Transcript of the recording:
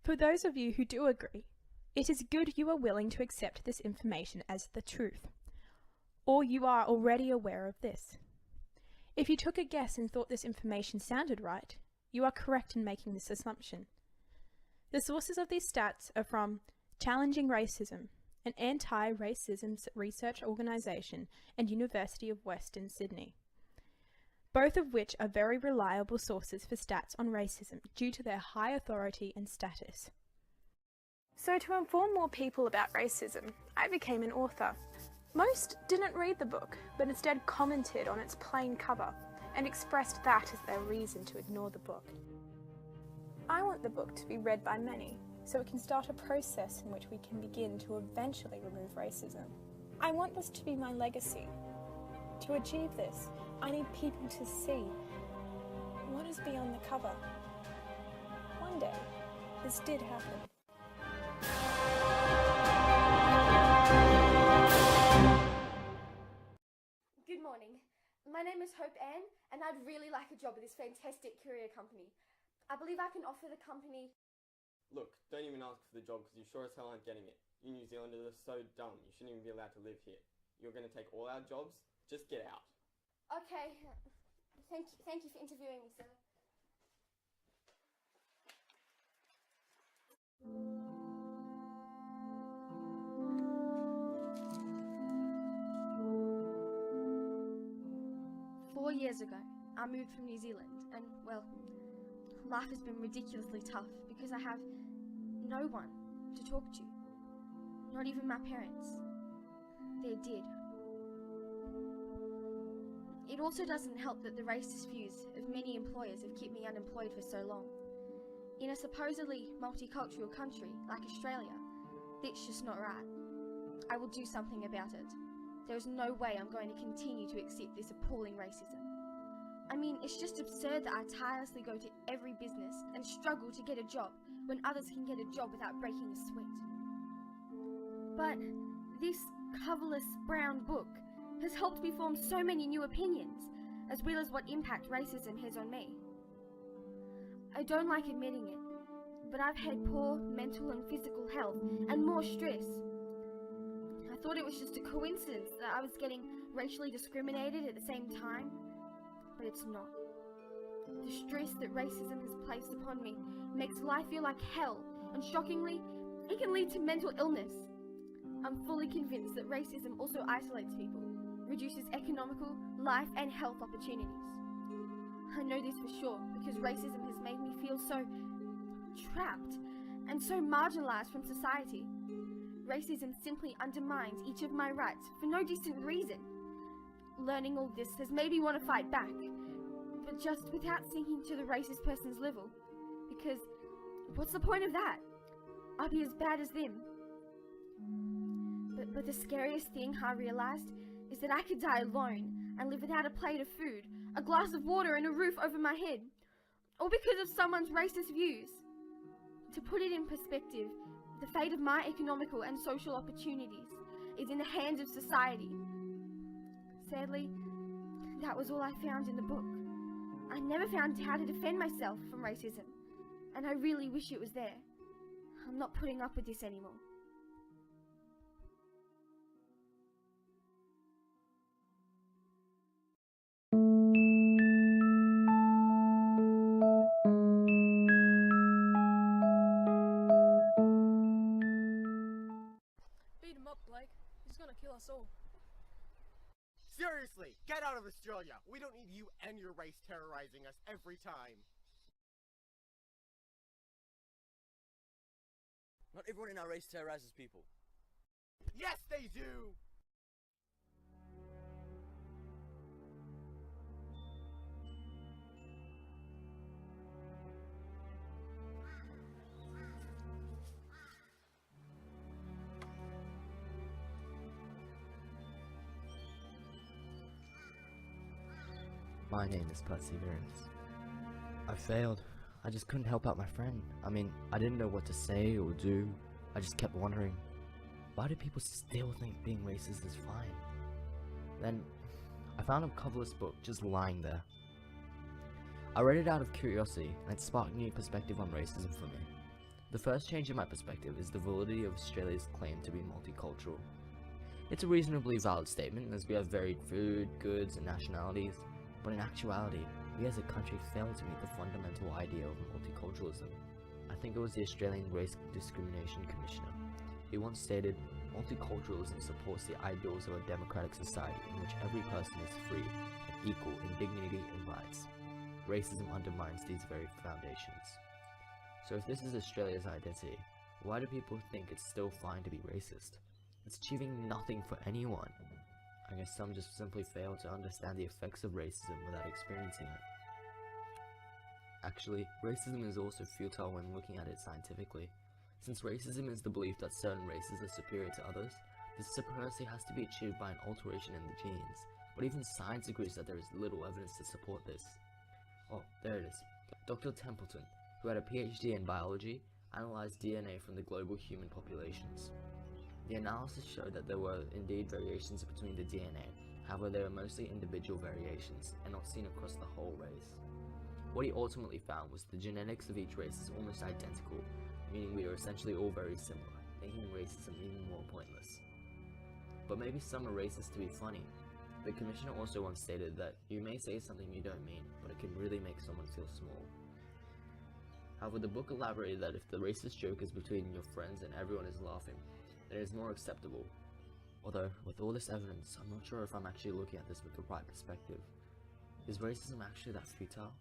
For those of you who do agree, it is good you are willing to accept this information as the truth, or you are already aware of this. If you took a guess and thought this information sounded right, you are correct in making this assumption. The sources of these stats are from Challenging Racism, an anti-racism research organisation, and University of Western Sydney, both of which are very reliable sources for stats on racism due to their high authority and status. So to inform more people about racism, I became an author. Most didn't read the book, but instead commented on its plain cover and expressed that as their reason to ignore the book. I want the book to be read by many, so it can start a process in which we can begin to eventually remove racism. I want this to be my legacy. To achieve this, I need people to see what is beyond the cover. One day, this did happen. Good morning. My name is Hope Ann, and I'd really like a job at this fantastic courier company. I believe I can offer the company... Look, don't even ask for the job because you sure as hell aren't getting it. You New Zealanders are so dumb, you shouldn't even be allowed to live here. You're going to take all our jobs? Just get out. Okay. Thank you for interviewing me, sir. Four years ago, I moved from New Zealand, and, well, life has been ridiculously tough because I have no one to talk to. Not even my parents. They're dead. It also doesn't help that the racist views of many employers have kept me unemployed for so long. In a supposedly multicultural country like Australia, that's just not right. I will do something about it. There is no way I'm going to continue to accept this appalling racism. I mean, it's just absurd that I tirelessly go to every business and struggle to get a job when others can get a job without breaking a sweat. But this coverless brown book has helped me form so many new opinions, as well as what impact racism has on me. I don't like admitting it, but I've had poor mental and physical health and more stress. I thought it was just a coincidence that I was getting racially discriminated at the same time, but it's not. The stress that racism has placed upon me makes life feel like hell, and shockingly, it can lead to mental illness. I'm fully convinced that racism also isolates people, reduces economical, life and health opportunities. I know this for sure because racism has made me feel so trapped and so marginalized from society. Racism simply undermines each of my rights for no decent reason. Learning all this has made me want to fight back, but just without sinking to the racist person's level, because what's the point of that? I'll be as bad as them. But the scariest thing I realized is that I could die alone and live without a plate of food, a glass of water and a roof over my head, all because of someone's racist views. To put it in perspective, the fate of my economical and social opportunities is in the hands of society. Sadly, that was all I found in the book. I never found how to defend myself from racism, and I really wish it was there. I'm not putting up with this anymore. Beat him up, Blake. He's gonna kill us all. Seriously, get out of Australia! We don't need you and your race terrorizing us every time. Not everyone in our race terrorizes people. Yes, they do! My name is Perseverance. I failed. I just couldn't help out my friend. I mean, I didn't know what to say or do. I just kept wondering, why do people still think being racist is fine? Then, I found a coverless book just lying there. I read it out of curiosity, and it sparked a new perspective on racism for me. The first change in my perspective is the validity of Australia's claim to be multicultural. It's a reasonably valid statement, as we have varied food, goods, and nationalities, but in actuality, we as a country failed to meet the fundamental idea of multiculturalism. I think it was the Australian Race Discrimination Commissioner. He once stated, "Multiculturalism supports the ideals of a democratic society in which every person is free and equal in dignity and rights. Racism undermines these very foundations." So if this is Australia's identity, why do people think it's still fine to be racist? It's achieving nothing for anyone. I guess some just simply fail to understand the effects of racism without experiencing it. Actually, racism is also futile when looking at it scientifically. Since racism is the belief that certain races are superior to others, this supremacy has to be achieved by an alteration in the genes, but even science agrees that there is little evidence to support this. Oh, there it is. Dr. Templeton, who had a PhD in biology, analyzed DNA from the global human populations. The analysis showed that there were indeed variations between the DNA, however they were mostly individual variations and not seen across the whole race. What he ultimately found was the genetics of each race is almost identical, meaning we are essentially all very similar, making racism even more pointless. But maybe some are racist to be funny. The commissioner also once stated that you may say something you don't mean, but it can really make someone feel small. However, the book elaborated that if the racist joke is between your friends and everyone is laughing, then it is more acceptable. Although, with all this evidence, I'm not sure if I'm actually looking at this with the right perspective. Is racism actually that futile?